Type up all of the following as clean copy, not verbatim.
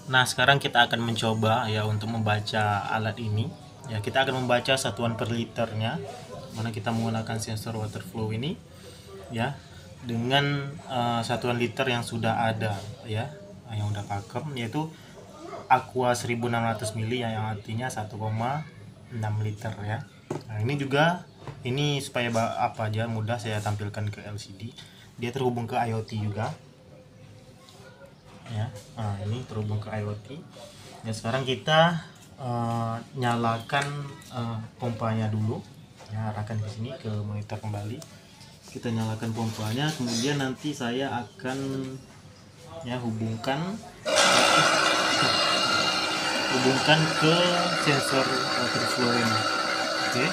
Nah, sekarang kita akan mencoba ya untuk membaca alat ini. Ya, kita akan membaca satuan per liternya, mana kita menggunakan sensor water flow ini, ya, dengan satuan liter yang sudah ada, ya, yang udah pakem, yaitu Aqua 1600 mili, yang artinya 1,6 liter ya. Nah, ini juga ini supaya apa aja mudah saya tampilkan ke LCD. Dia terhubung ke IoT juga ya. Nah, ini terhubung ke IoT. Ya, sekarang kita nyalakan pompanya dulu. Ya, arahkan ke sini ke monitor kembali. Kita nyalakan pompanya, kemudian nanti saya akan ya hubungkan ke sensor water flow ini. Oke.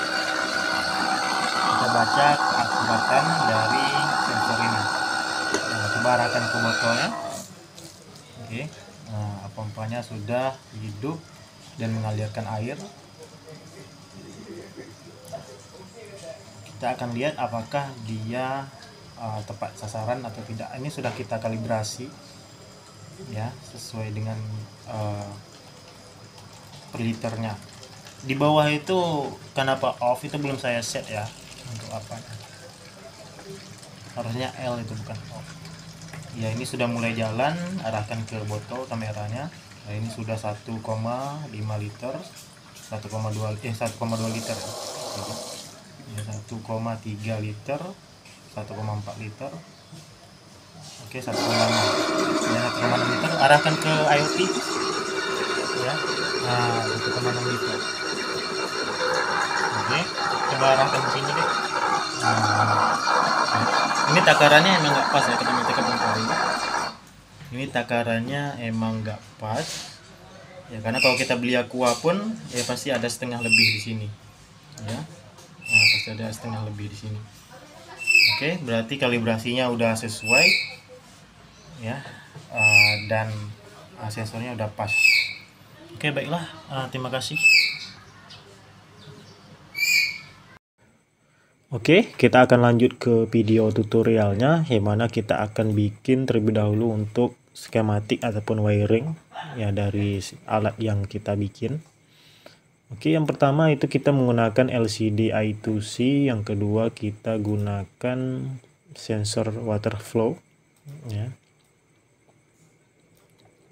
Kita baca keakuratan dari sensor ini. Nah, coba arahkan ke botolnya. Oke. Nah, pompanya sudah hidup dan mengalirkan air. Kita akan lihat apakah dia tepat sasaran atau tidak. Ini sudah kita kalibrasi ya, sesuai dengan per liternya. Di bawah itu kenapa off itu belum saya set ya, untuk apa, harusnya L itu bukan off ya. Ini sudah mulai jalan, arahkan ke botol kameranya. Nah, ini sudah 1,5 liter, 1,2 liter ya, 1,3 liter, 1,4 liter, oke, 1,6 ya, 1,6 liter. Arahkan ke IoT ya. Nah, 1,6 liter. Oke, coba arahkan ke sini deh. Nah, ini takarannya emang nggak pas ya, kita minta ke Bengkari. Ini takarannya emang nggak pas ya, karena kalau kita beli aqua pun ya pasti ada setengah lebih di sini ya. Nah, pasti ada setengah lebih di sini. Oke, berarti kalibrasinya udah sesuai ya, dan sensornya udah pas. Oke, baiklah, terima kasih. Oke, kita akan lanjut ke video tutorialnya, yang mana kita akan bikin terlebih dahulu untuk skematik ataupun wiring ya dari alat yang kita bikin. Oke, yang pertama itu kita menggunakan LCD I2C, yang kedua kita gunakan sensor water flow ya.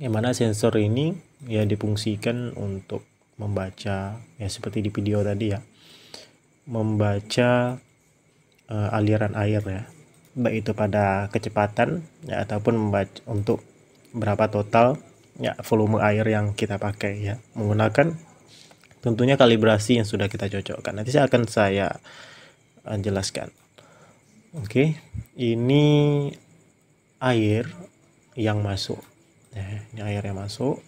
Yang mana sensor ini ya difungsikan untuk membaca ya seperti di video tadi ya, membaca aliran air ya, baik itu pada kecepatan ya ataupun membaca untuk berapa total ya volume air yang kita pakai ya, menggunakan tentunya kalibrasi yang sudah kita cocokkan. Nanti akan saya jelaskan. Oke, ini air yang masuk ya, ini air yang masuk,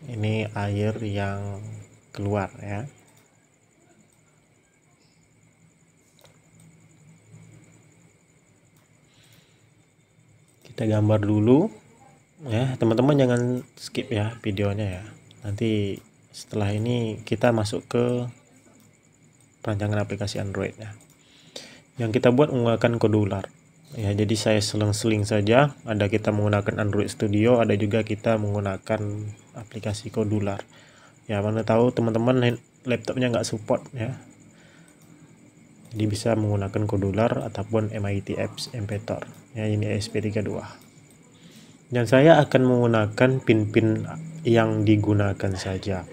ini air yang keluar ya. Kita gambar dulu ya, teman-teman jangan skip ya videonya ya. Nanti setelah ini kita masuk ke perancangan aplikasi Android ya. Yang kita buat menggunakan Kodular ya, jadi saya seling-seling saja. Ada kita menggunakan Android Studio, ada juga kita menggunakan aplikasi Kodular ya. Mana tahu teman-teman laptopnya nggak support ya, jadi bisa menggunakan Kodular ataupun MIT Apps Embeddor ya, ini ESP32. Dan saya akan menggunakan pin-pin yang digunakan saja.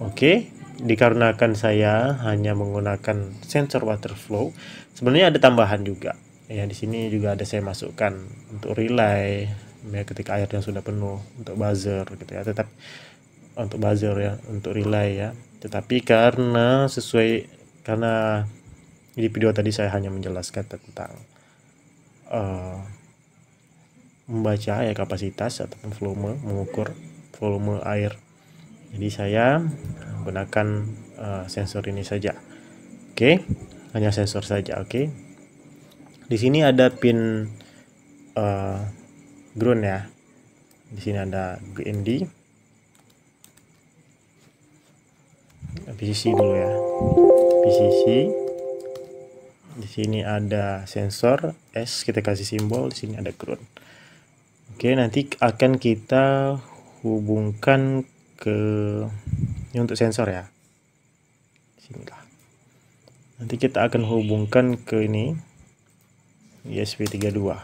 Oke, dikarenakan saya hanya menggunakan sensor water flow, sebenarnya ada tambahan juga ya. Di sini juga ada saya masukkan untuk relay ya, ketika airnya sudah penuh, untuk buzzer gitu ya, tetap untuk buzzer ya, untuk relay ya. Tetapi karena di video tadi saya hanya menjelaskan tentang membaca ya kapasitas ataupun volume, mengukur volume air, jadi saya menggunakan sensor ini saja. Oke, hanya sensor saja. Oke, di sini ada pin ground ya, di sini ada GND, VCC dulu ya, VCC. Di sini ada sensor S, kita kasih simbol. Di sini ada ground. Oke, nanti akan kita hubungkan ke ini untuk sensor ya. Sinilah. Nanti kita akan hubungkan ke ini ESP32.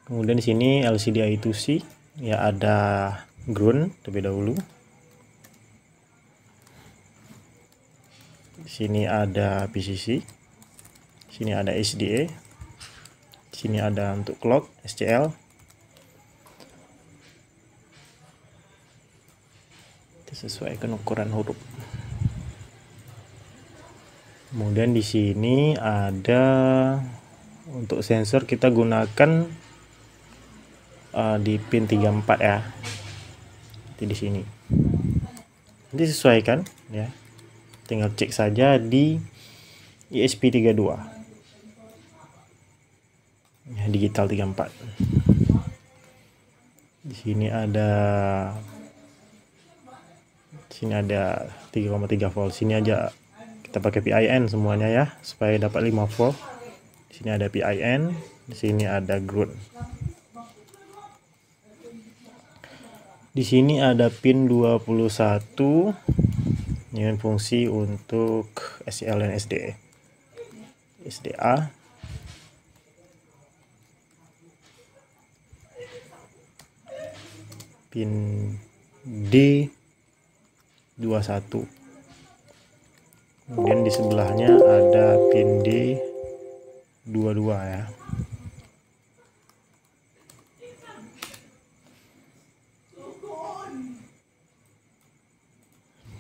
Kemudian di sini LCD I2C ya, ada ground terlebih dahulu. Di sini ada PCC. Di sini ada SDA. Di sini ada untuk clock SCL. Sesuaikan ukuran huruf. Kemudian di sini ada untuk sensor, kita gunakan di pin 34 ya. Nanti di sini. Nanti sesuaikan ya. Tinggal cek saja di ESP32. Ya, digital 34. Di sini ada 3,3 volt. Sini aja kita pakai PIN semuanya ya, supaya dapat 5 volt. Di sini ada PIN, di sini ada ground. Di sini ada pin 21 dengan fungsi untuk SCL dan SDA. SDA. Pin D21. Kemudian di sebelahnya ada pin D22 ya.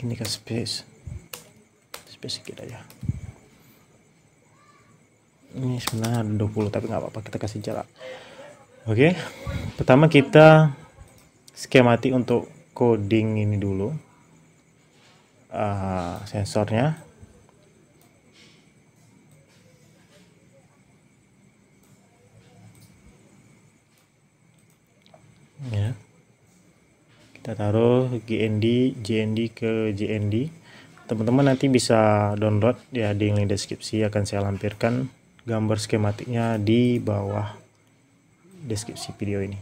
Ini ke space sedikit aja. Ini sebenarnya ada 20 tapi nggak apa-apa, kita kasih jarak. Oke, pertama kita skematik untuk coding ini dulu, sensornya. Ya, kita taruh JND ke JND. Teman-teman nanti bisa download ya, di link deskripsi akan saya lampirkan gambar skematiknya di bawah deskripsi video ini.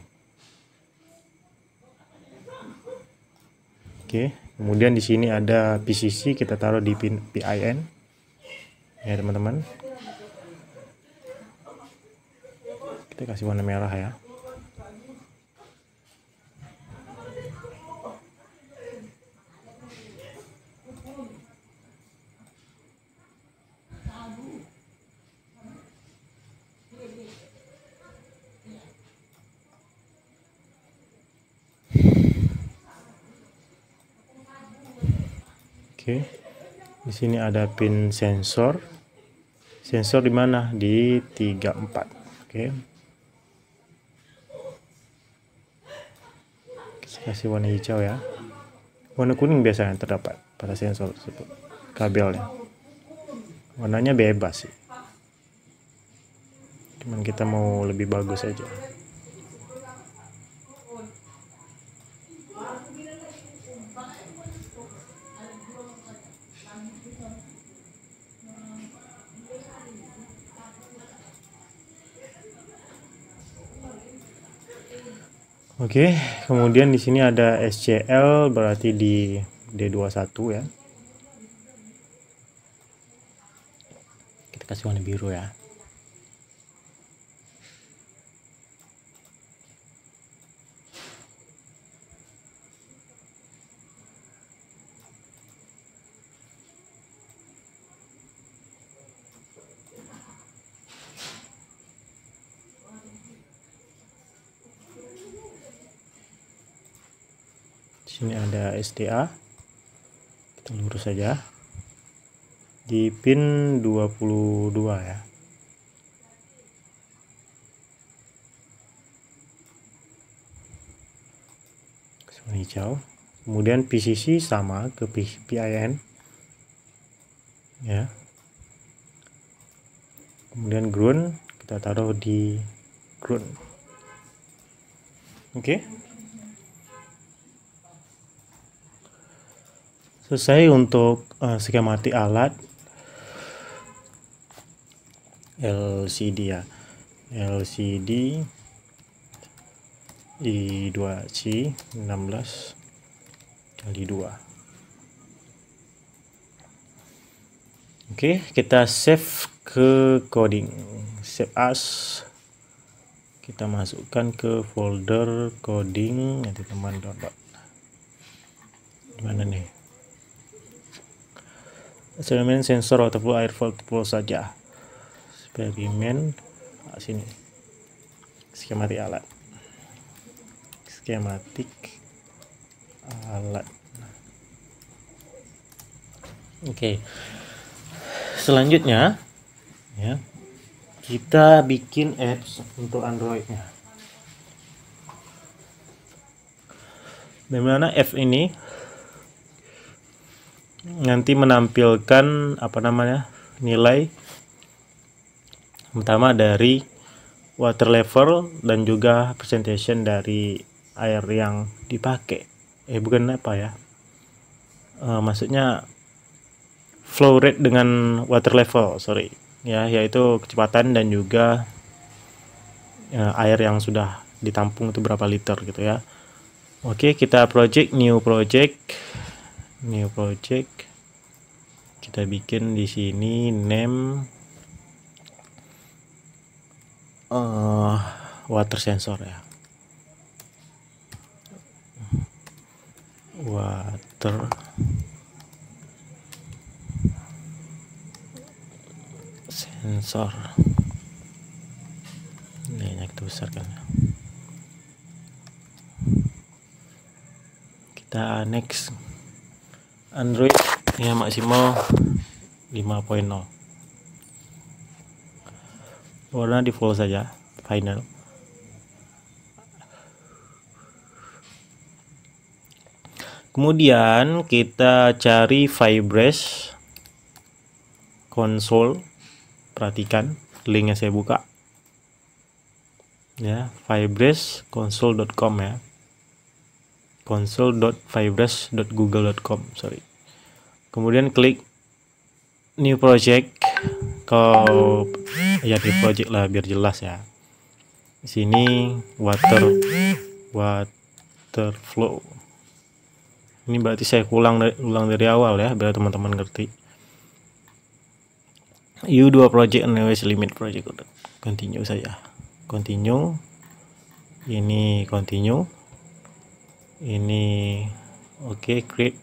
Oke, kemudian di sini ada PCC, kita taruh di pin PIN ya teman-teman. Kita kasih warna merah ya. Oke, di sini ada pin sensor. Sensor di mana? Di 34. Oke. Saya kasih warna hijau ya. Warna kuning biasanya terdapat pada sensor tersebut, kabelnya. Warnanya bebas sih. Cuman kita mau lebih bagus aja. Oke, kemudian di sini ada SCL, berarti di D21 ya. Kita kasih warna biru ya. Sini ada SDA, kita lurus saja di pin 22 ya. Warna hijau. Kemudian PCC sama ke PIN ya. Kemudian ground kita taruh di ground. Oke. Selesai untuk skematik alat. LCD ya, LCD I2C 16x2. Oke, kita save ke coding, save as, kita masukkan ke folder coding, nanti teman download. Mana nih? Eksperimen sensor waterflow air flow saja. Eksperimen sini. Skematik alat. Skematik alat. Oke. Selanjutnya ya, kita bikin apps untuk Android-nya. Dimana app ini nanti menampilkan nilai pertama dari water level dan juga presentation dari air yang dipakai. Maksudnya flow rate dengan water level, ya, yaitu kecepatan dan juga air yang sudah ditampung itu berapa liter gitu ya. Oke, kita new project, kita bikin di sini name water sensor ya, water sensor. Ini kita besarkan. Kita next. Android ya maksimal 5.0. Warna default saja, final. Kemudian kita cari Firebase console. Perhatikan linknya saya buka ya, firebase.console.com ya, console.firebase.google.com. Kemudian klik new project, new project lah biar jelas ya. Di sini water flow. Ini berarti saya ulang dari awal ya, biar teman-teman ngerti. U2 project anyways limit project, udah continue saja, continue. Ini continue, ini oke, create.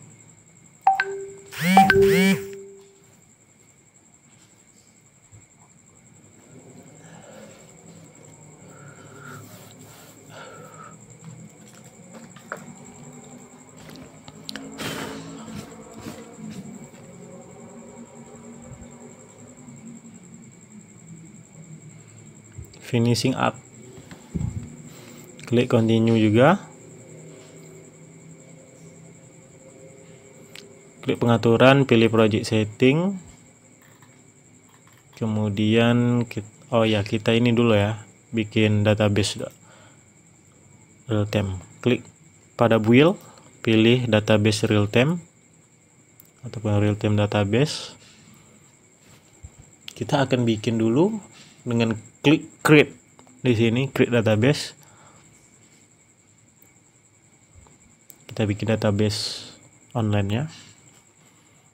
Finishing up, klik continue juga, klik pengaturan, pilih project setting, kemudian kita ini dulu ya, bikin database real time. Klik pada build, pilih database real time ataupun real time database. Kita akan bikin dulu dengan klik create di sini, create database. Kita bikin database online ya.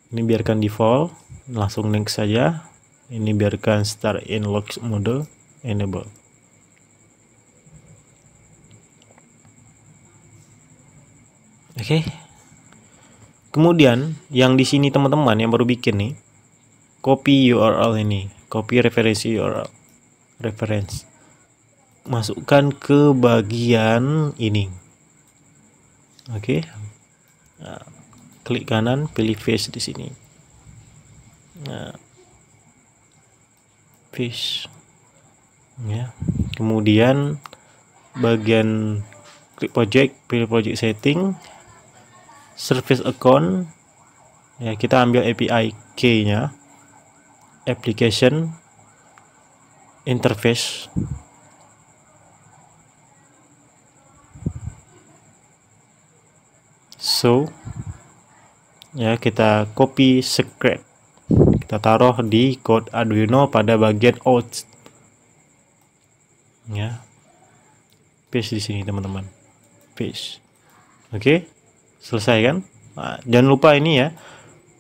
Ini biarkan default, langsung next saja. Ini biarkan start in log mode enable. Oke. Kemudian yang di sini teman-teman yang baru bikin nih, copy URL ini, copy referensi URL, reference, masukkan ke bagian ini. Oke. Nah, klik kanan, pilih paste di sini. Nah, paste ya. Kemudian bagian klik project, pilih project setting, service account ya, kita ambil API key nya, application interface, so ya, kita copy secret, kita kita taruh di code Arduino pada bagian out. Ya, paste di sini teman-teman, paste. Oke, selesai kan? Nah, jangan lupa ini ya,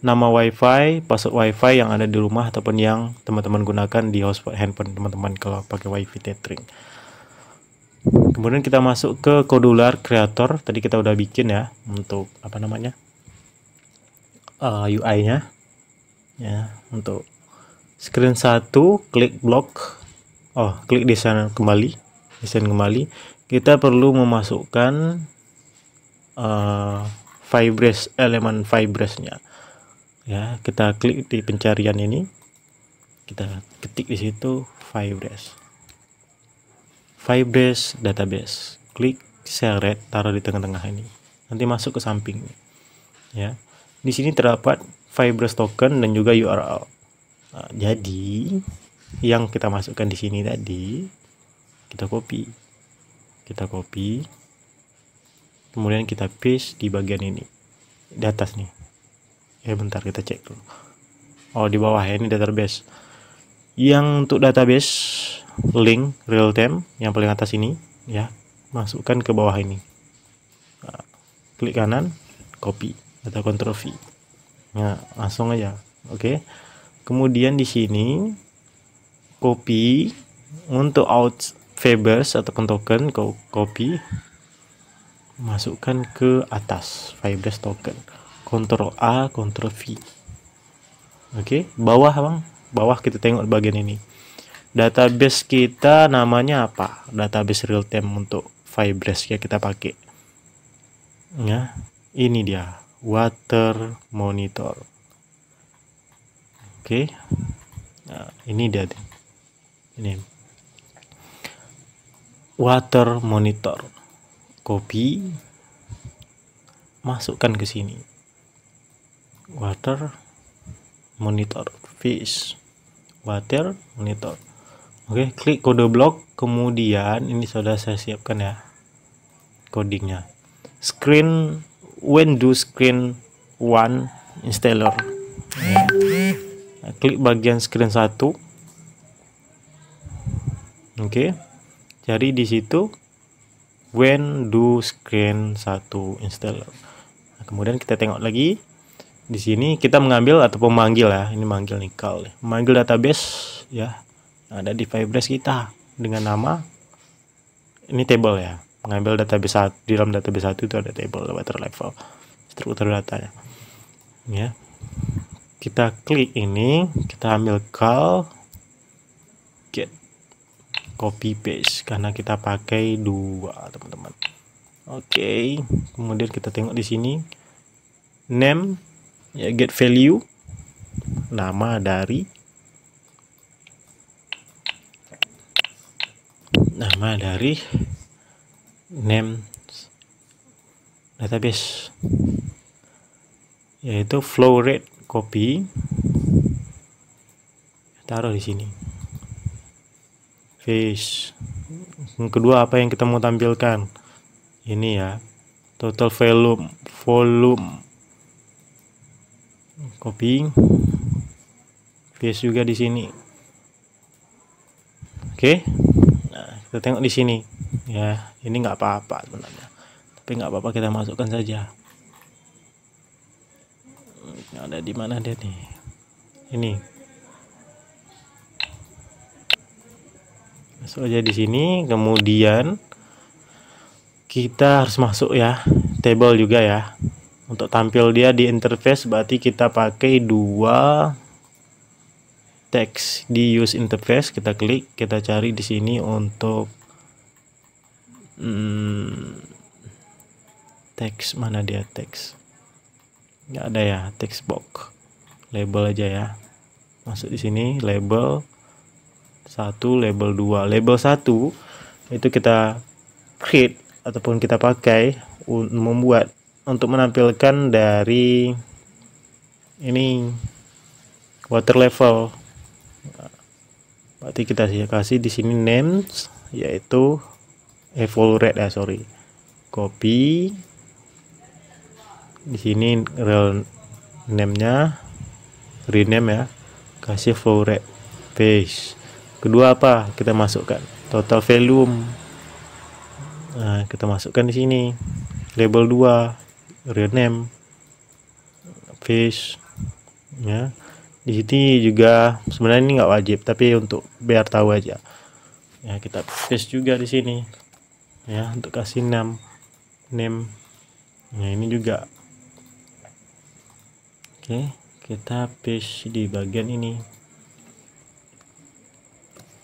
nama WiFi, password WiFi yang ada di rumah ataupun yang teman-teman gunakan di hotspot handphone teman-teman kalau pakai WiFi tethering. Kemudian kita masuk ke Codular Creator. Tadi kita udah bikin ya untuk apa namanya UI-nya. Ya, untuk screen 1 klik blok. Klik desain kembali. Kita perlu memasukkan elemen Firebase-nya. Ya, kita klik di pencarian ini. Kita ketik di situ Firebase database, klik select, taruh di tengah-tengah ini, nanti masuk ke samping ya. Di sini terdapat Firebase token dan juga URL. Nah, jadi yang kita masukkan di sini tadi kita copy, kemudian kita paste di bagian ini di atas nih. Bentar kita cek dulu. Di bawah ya, ini database. Yang untuk database link real time yang paling atas ini ya, masukkan ke bawah ini. Nah, klik kanan, copy atau Ctrl V. Nah, langsung aja. Oke. Kemudian di sini copy untuk out Firebase atau token, copy, masukkan ke atas Firebase token. Ctrl A, Ctrl V. Oke, bawah Bang. Bawah kita tengok bagian ini. Database kita namanya apa? Database real time untuk Firebase ya kita pakai. Ya, ini dia, water monitor. Oke. Nah, ini dia. Ini. Water monitor. Copy. Masukkan ke sini. Water monitor, fish. Water monitor. Oke, klik kode blok, kemudian ini sudah saya siapkan ya codingnya. When do screen 1 installer. Ya. Nah, klik bagian screen 1. Oke. Jadi di situ when do screen 1 installer. Nah, kemudian kita tengok lagi. Di sini kita mengambil atau memanggil ya. Ini manggil nih call. Memanggil database ya. Ada di Firebase kita dengan nama ini table ya, mengambil database di dalam database 1 itu ada table water level, struktur datanya ya. Kita klik ini, kita ambil call get, copy paste karena kita pakai 2 teman-teman. Oke, kemudian kita tengok di sini name ya, get value, nama dari name database yaitu flow rate, copy, taruh di sini. Fish. Yang kedua apa yang kita mau tampilkan? Ini ya, total volume. Copy. Fish juga di sini. Oke. Kita tengok di sini ya, ini nggak apa-apa sebenarnya, tapi nggak apa-apa, kita masukkan saja. Ada di mana dia nih? Ini masuk aja di sini. Kemudian kita harus masuk ya table juga ya, untuk tampil dia di interface. Berarti kita pakai 2 teks di use interface. Kita klik, kita cari di sini untuk teks, mana dia teks, nggak ada ya, text box, label aja ya, masuk di sini label 1, label 2. Label 1 itu kita create ataupun kita pakai membuat untuk menampilkan dari ini water level. Berarti kita kasih di sini names yaitu full rate ya, copy di sini real name-nya, rename ya, kasih flow rate, paste. Kedua apa? Kita masukkan total volume. Nah, kita masukkan di sini. Label 2, rename, paste. Ya. Di sini juga sebenarnya ini nggak wajib, tapi untuk biar tahu aja. Ya, kita paste juga di sini. Ya, untuk kasih name. Nah, ini juga. Oke, kita paste di bagian ini.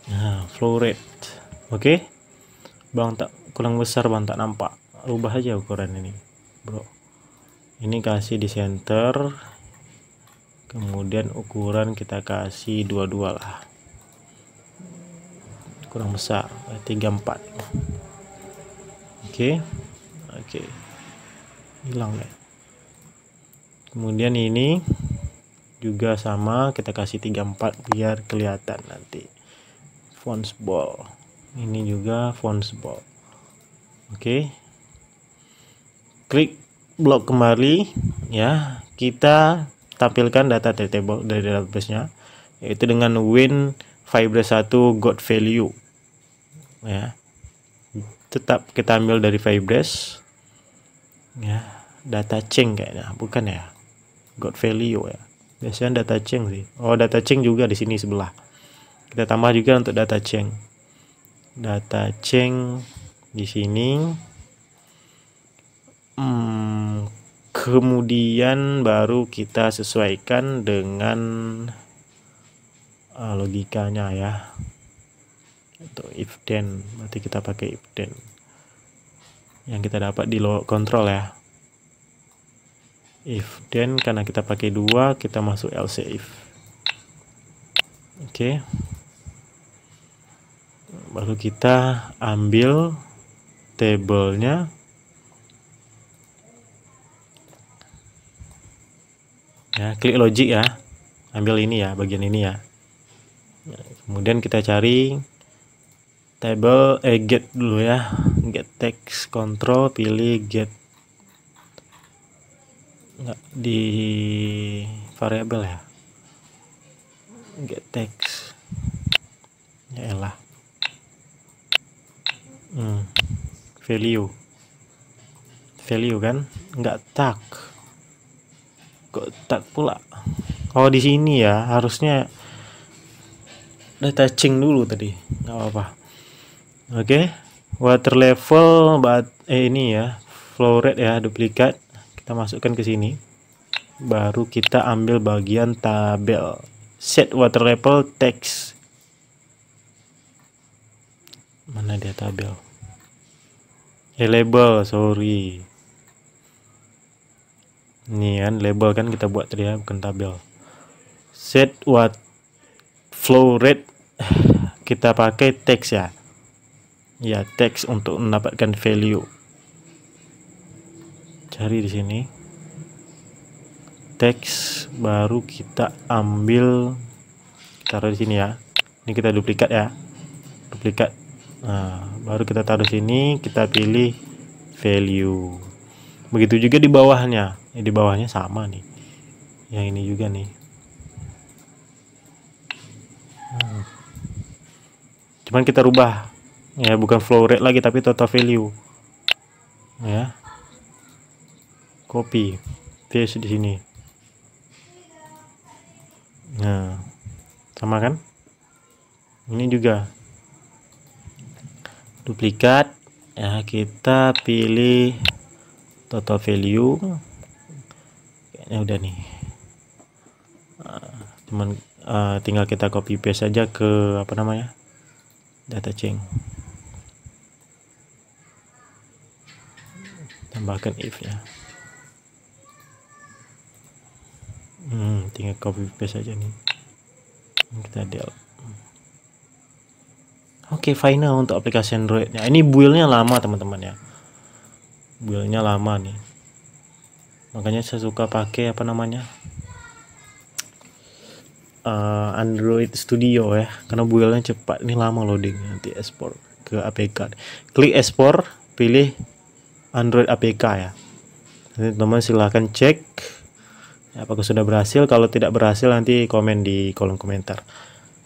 Nah, flow rate. Oke. Bang, tak kurang besar bang, tak nampak. Rubah aja ukuran ini, bro. Ini kasih di center. Kemudian ukuran kita kasih 22 lah. Kurang besar, 34. Oke. Hilang deh. Kemudian ini juga sama, kita kasih 34 biar kelihatan nanti. Fonts bold. Ini juga fonts bold. Oke. Klik blok kembali ya. Kita tampilkan data table dari database-nya, yaitu dengan win Firebase 1 got value. Ya. Tetap kita ambil dari Firebase. Ya, data chain kayaknya, bukan ya? Got value ya. Biasanya data chain sih. Oh, data chain juga di sini sebelah. Kita tambah juga untuk data chain. Data chain di sini. Kemudian baru kita sesuaikan dengan logikanya ya. Untuk if then, berarti kita pakai if then yang kita dapat di load control ya. If then, karena kita pakai 2, kita masuk else if. Oke. Baru kita ambil tabelnya. Ya, klik logic ya. Ambil ini ya, bagian ini ya. Kemudian kita cari table get dulu ya. Get text control, pilih get. Enggak di variable ya. Get text. Ya elah. Value kan? Enggak tag. Kok tag pula? Oh, di sini ya, harusnya data chain dulu tadi. Enggak apa-apa. Oke. Water level ini ya, flow rate ya, duplikat. Kita masukkan ke sini. Baru kita ambil bagian tabel. Set water level text. Mana dia tabel? Label, sorry. Ini kan label kan kita buat tadi ya, bukan tabel. Set what flow rate, kita pakai text ya. Ya, text untuk mendapatkan value. Cari di sini. Text baru kita ambil, taruh di sini ya. Ini kita duplikat ya. Duplikat. Nah, baru kita taruh sini, kita pilih value. Begitu juga di bawahnya. Di bawahnya sama nih. Yang ini juga nih. Cuman kita rubah. Ya, bukan flow rate lagi tapi total value. Ya. Copy, paste di sini. Nah, sama kan? Ini juga. Duplikat. Ya, kita pilih total value. Kayaknya udah nih. Cuman tinggal kita copy paste saja ke apa namanya? Data chain. Tambahkan if ya. Tinggal copy paste saja nih. Kita del. Oke, final untuk aplikasi Android-nya. Ini build-nya lama teman-teman ya. Build-nya lama nih. Makanya saya suka pakai apa namanya? Android Studio ya, karena build-nya cepat. Ini lama loading, nanti export ke APK. Klik export, pilih Android APK ya. Nanti teman-teman silahkan cek Apakah sudah berhasil? Kalau tidak berhasil nanti komen di kolom komentar.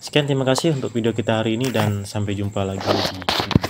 Sekian, terima kasih untuk video kita hari ini dan sampai jumpa lagi di video